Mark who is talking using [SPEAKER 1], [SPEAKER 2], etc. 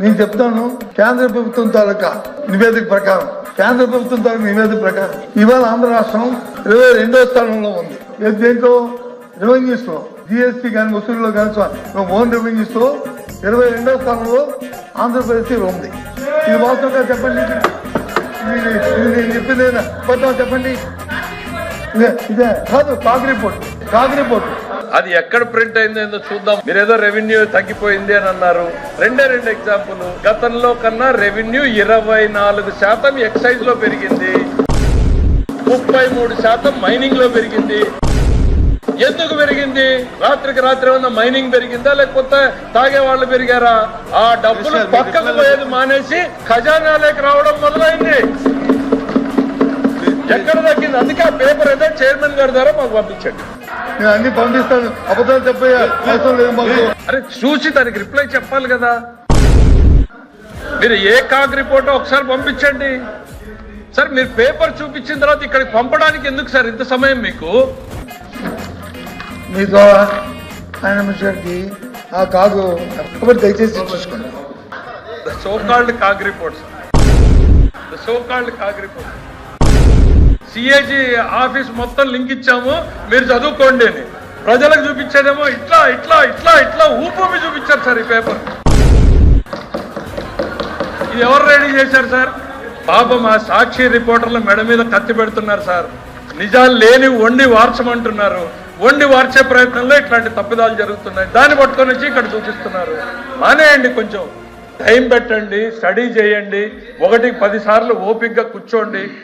[SPEAKER 1] నేను చెప్తాను. కేంద్ర ప్రభుత్వం తాలూకా నివేదిక ప్రకారం ఇవాళ ఆంధ్ర రాష్ట్రం 22వ స్థానంలో ఉంది. దేంట్లో రెవెన్యూస్ లో జిఎస్టీ కానీ వసూలులో కానీ ఓన్ రెవెన్యూస్ లో 22వ స్థానంలో ఆంధ్రప్రదేశ్ ఉంది. ఇది వాస్తవంగా చెప్పండి. నేను చెప్పింది చెప్పండి. ఇదే కాదు కాగ్ రిపోర్ట్
[SPEAKER 2] అది ఎక్కడ ప్రింట్ అయిందో చూద్దాం. మీరేదో రెవెన్యూ తగ్గిపోయింది అని అన్నారు. రెండు ఎగ్జాంపుల్. గతంలో కన్నా రెవెన్యూ 24% ఎక్సైజ్ లో పెరిగింది, 33% మైనింగ్ లో పెరిగింది. ఎందుకు పెరిగింది? రాత్రికి రాత్రి ఏమన్నా మైనింగ్ పెరిగిందా, లేకపోతే తాగే వాళ్ళు పెరిగారా? ఆ డబ్బులు పక్కకు పోయేది మానేసి ఖజానాలోకి రావడం మొదలైంది. ఎక్కడ తగ్గింది? అందుకే ఆ పేపర్ అయితే చైర్మన్ గారి ద్వారా మాకు పంపించండి.
[SPEAKER 1] నేను అన్ని పంపిస్తాను. అబద్ధాలు చెప్పే అవసరం లేదు మాకు.
[SPEAKER 2] అరే చూసి దానికి రిప్లై చెప్పాలి కదా. మీరు ఏ కాగ్ రిపోర్టో ఒకసారి పంపించండి సార్. మీరు పేపర్ చూపించిన తర్వాత ఇక్కడికి పంపడానికి ఎందుకు సార్ ఇంత సమయం మీకు?
[SPEAKER 1] మీ ద్వారా ఆయన గారికి ఆ కాగు దయచేసి చూసుకోండి.
[SPEAKER 2] So called CAG reports, CAG office మొత్తం లింక్ ఇచ్చాము, మీరు చదువుకోండి అని. ప్రజలకు చూపించేదేమో ఇట్లా ఇట్లా ఇట్లా ఇట్లా ఊపి చూపించారు సార్ ఈ పేపర్. ఇది ఎవరు రెడీ చేశారు సార్? పాపం ఆ సాక్షి రిపోర్టర్ల మెడ మీద కత్తి పెడుతున్నారు సార్. నిజాలు లేని వండి వార్చమంటున్నారు. వండి వార్చే ప్రయత్నంలో ఇట్లాంటి తప్పిదాలు జరుగుతున్నాయి. దాన్ని పట్టుకొని వచ్చి ఇక్కడ చూపిస్తున్నారు. మానేయండి, కొంచెం టైం పెట్టండి, స్టడీ చేయండి, 1కి 10 సార్లు ఓపికగా కూర్చోండి.